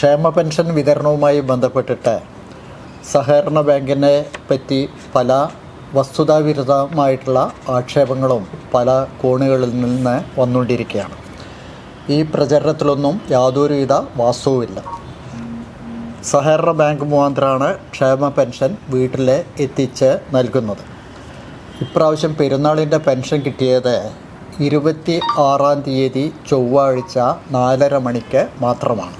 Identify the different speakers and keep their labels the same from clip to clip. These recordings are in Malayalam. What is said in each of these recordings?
Speaker 1: ക്ഷേമ പെൻഷൻ വിതരണവുമായി ബന്ധപ്പെട്ടിട്ട് സഹകരണ ബാങ്കിനെ പറ്റി പല വസ്തുതാവിരുദ്ധമായിട്ടുള്ള ആക്ഷേപങ്ങളും പല കോണുകളിൽ നിന്ന് വന്നുകൊണ്ടിരിക്കുകയാണ്. ഈ പ്രചരണത്തിലൊന്നും യാതൊരുവിധ വാസ്തവുമില്ല. സഹകരണ ബാങ്ക് മുഖാന്തരമാണ് ക്ഷേമ പെൻഷൻ വീട്ടിൽ എത്തിച്ച് നൽകുന്നത്. ഇപ്രാവശ്യം പെരുന്നാളിൻ്റെ പെൻഷൻ കിട്ടിയത് 26-ാം തീയതി ചൊവ്വാഴ്ച 4:30 മണിക്ക് മാത്രമാണ്.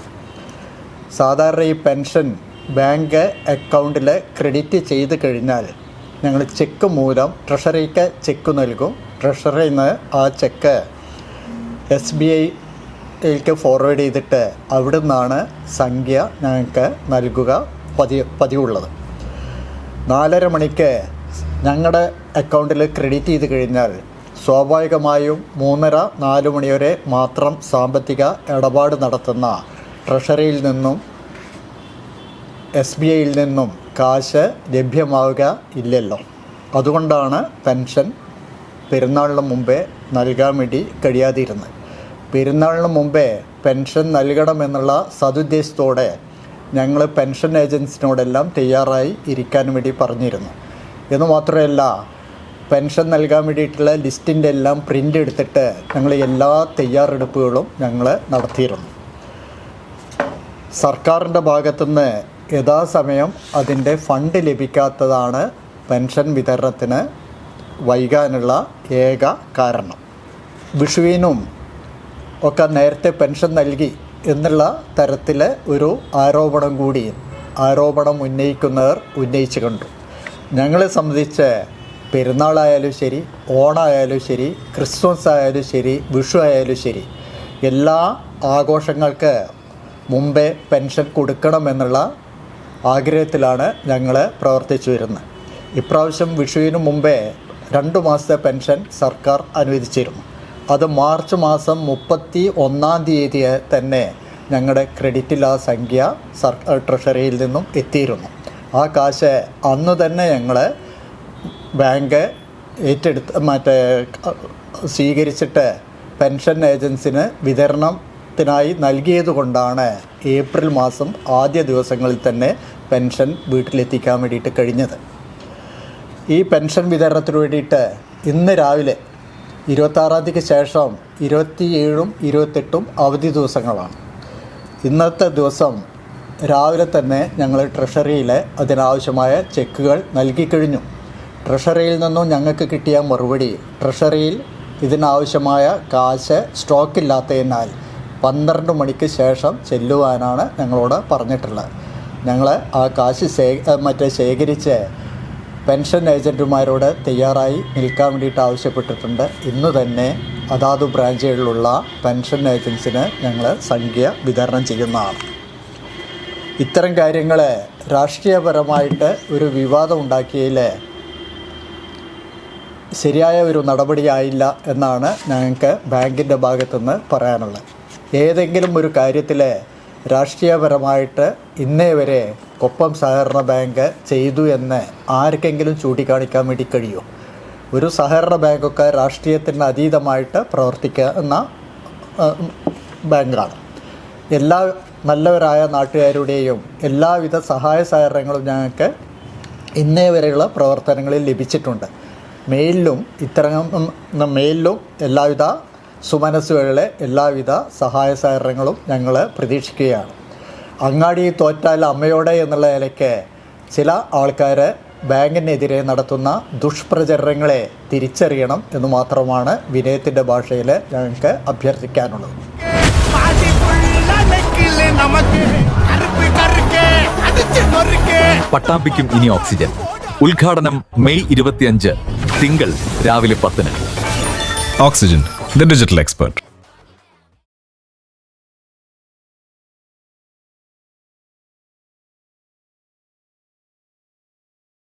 Speaker 1: സാധാരണ ഈ പെൻഷൻ ബാങ്ക് അക്കൗണ്ടിൽ ക്രെഡിറ്റ് ചെയ്ത് കഴിഞ്ഞാൽ ഞങ്ങൾ ചെക്ക് മൂലം ട്രഷറിക്ക് ചെക്ക് നൽകും. ട്രഷറിയിൽ നിന്ന് ആ ചെക്ക് SBIക്ക് ഫോർവേഡ് ചെയ്തിട്ട് അവിടെ നിന്നാണ് സംഖ്യ ഞങ്ങൾക്ക് നൽകുക പതിവുള്ളത്. 4:30 മണിക്ക് ഞങ്ങളുടെ അക്കൗണ്ടിൽ ക്രെഡിറ്റ് ചെയ്ത് കഴിഞ്ഞാൽ സ്വാഭാവികമായും 3:30-4 മണി വരെ മാത്രം സാമ്പത്തിക ഇടപാട് നടത്തുന്ന ട്രഷറിയിൽ നിന്നും SBIയിൽ നിന്നും കാശ് ലഭ്യമാവുക ഇല്ലല്ലോ. അതുകൊണ്ടാണ് പെൻഷൻ പെരുന്നാളിന് മുമ്പേ നൽകാൻ വേണ്ടി കഴിയാതിരുന്നത്. പെരുന്നാളിന് മുമ്പേ പെൻഷൻ നൽകണമെന്നുള്ള സതുദ്ദേശത്തോടെ ഞങ്ങൾ പെൻഷൻ ഏജൻസിനോടെല്ലാം തയ്യാറായി ഇരിക്കാൻ വേണ്ടി പറഞ്ഞിരുന്നു. എന്ന് മാത്രമല്ല, പെൻഷൻ നൽകാൻ വേണ്ടിയിട്ടുള്ള ലിസ്റ്റിൻ്റെ എല്ലാം പ്രിൻ്റ് എടുത്തിട്ട് ഞങ്ങൾ എല്ലാ തയ്യാറെടുപ്പുകളും ഞങ്ങൾ നടത്തിയിരുന്നു. സർക്കാരിൻ്റെ ഭാഗത്തുനിന്ന് യഥാസമയം അതിൻ്റെ ഫണ്ട് ലഭിക്കാത്തതാണ് പെൻഷൻ വിതരണത്തിന് വൈകാനുള്ള ഏക കാരണം. വിഷുവിനും ഒക്കെ നേരത്തെ പെൻഷൻ നൽകി എന്നുള്ള തരത്തിൽ ഒരു ആരോപണം ഉന്നയിക്കുന്നവർ ഉന്നയിച്ചു കണ്ടു. ഞങ്ങളെ സംബന്ധിച്ച് പെരുന്നാളായാലും ശരി, ഓണമായാലും ശരി, ക്രിസ്മസ് ആയാലും ശരി, വിഷു ആയാലും ശരി, എല്ലാ ആഘോഷങ്ങൾക്ക് മുമ്പേ പെൻഷൻ കൊടുക്കണമെന്നുള്ള ആഗ്രഹത്തിലാണ് ഞങ്ങൾ പ്രവർത്തിച്ചു വരുന്നത്. ഇപ്രാവശ്യം വിഷുവിന് മുമ്പേ 2 മാസത്തെ പെൻഷൻ സർക്കാർ അനുവദിച്ചിരുന്നു. അത് മാർച്ച് മാസം 31-ാം തീയതി തന്നെ ഞങ്ങളുടെ ക്രെഡിറ്റിൽ ആ സംഖ്യ ട്രഷറിയിൽ നിന്നും എത്തിയിരുന്നു. ആ കാശ് അന്ന് തന്നെ ഞങ്ങൾ ബാങ്ക് സ്വീകരിച്ചിട്ട് പെൻഷൻ ഏജൻസിന് വിതരണത്തിനായി നൽകിയതുകൊണ്ടാണ് ഏപ്രിൽ മാസം ആദ്യ ദിവസങ്ങളിൽ തന്നെ പെൻഷൻ വീട്ടിലെത്തിക്കാൻ വേണ്ടിയിട്ട് കഴിഞ്ഞത്. ഈ പെൻഷൻ വിതരണത്തിന് വേണ്ടിയിട്ട് ഇന്ന് രാവിലെ 26-ാം തീയതിക്ക് ശേഷം 27-ഉം 28-ഉം അവധി ദിവസങ്ങളാണ്. ഇന്നത്തെ ദിവസം രാവിലെ തന്നെ ഞങ്ങൾ ട്രഷറിയിൽ അതിനാവശ്യമായ ചെക്കുകൾ നൽകിക്കഴിഞ്ഞു. ട്രഷറിയിൽ നിന്നും ഞങ്ങൾക്ക് കിട്ടിയ മറുപടി, ട്രഷറിയിൽ ഇതിനാവശ്യമായ കാശ് സ്റ്റോക്കില്ലാത്തതിനാൽ 12 മണിക്ക് ശേഷം ചെല്ലുവാനാണ് ഞങ്ങളോട് പറഞ്ഞിട്ടുള്ളത്. ഞങ്ങൾ ആ കാശ് ശേഖരിച്ച് പെൻഷൻ ഏജൻറ്റുമാരോട് തയ്യാറായി നിൽക്കാൻ വേണ്ടിയിട്ട് ആവശ്യപ്പെട്ടിട്ടുണ്ട്. ഇന്ന് തന്നെ അതാത് ബ്രാഞ്ചുകളിലുള്ള പെൻഷൻ ഏജൻസിന് ഞങ്ങൾ സംഖ്യ വിതരണം ചെയ്യുന്നതാണ്. ഇത്തരം കാര്യങ്ങൾ രാഷ്ട്രീയപരമായിട്ട് ഒരു വിവാദം ഉണ്ടാക്കിയതിൽ ശരിയായ ഒരു നടപടിയായില്ല എന്നാണ് ഞങ്ങൾക്ക് ബാങ്കിൻ്റെ ഭാഗത്തുനിന്ന് പറയാനുള്ളത്. ഏതെങ്കിലും ഒരു കാര്യത്തിൽ രാഷ്ട്രീയപരമായിട്ട് ഇന്നേ വരെ കൊപ്പം സഹകരണ ബാങ്ക് ചെയ്തു എന്ന് ആർക്കെങ്കിലും ചൂണ്ടിക്കാണിക്കാൻ വേണ്ടി കഴിയുമോ? ഒരു സഹകരണ ബാങ്കൊക്കെ രാഷ്ട്രീയത്തിന് അതീതമായിട്ട് പ്രവർത്തിക്കുന്ന ബാങ്കാണ്. എല്ലാ നല്ലവരായ നാട്ടുകാരുടെയും എല്ലാവിധ സഹായ സഹകരണങ്ങളും ഞങ്ങൾക്ക് ഇന്നേ വരെയുള്ള പ്രവർത്തനങ്ങളിൽ ലഭിച്ചിട്ടുണ്ട്. മെയിലിലും എല്ലാവിധ സുമനസ്സുകളിലെ എല്ലാവിധ സഹായ സഹകരണങ്ങളും ഞങ്ങൾ പ്രതീക്ഷിക്കുകയാണ്. അങ്ങാടി തോറ്റാൽ അമ്മയോടെ എന്നുള്ള നിലയ്ക്ക് ചില ആൾക്കാർ ബാങ്കിനെതിരെ നടത്തുന്ന ദുഷ്പ്രചരണങ്ങളെ തിരിച്ചറിയണം എന്ന് മാത്രമാണ് വിനയത്തിൻ്റെ ഭാഷയിൽ ഞങ്ങൾക്ക് അഭ്യർത്ഥിക്കാനുള്ളത്.
Speaker 2: പട്ടാമ്പിക്കും ഇനി ഓക്സിജൻ. ഉദ്ഘാടനം മെയ് 25 തിങ്കൾ രാവിലെ 10-ന്.
Speaker 3: Oxygen, the digital expert.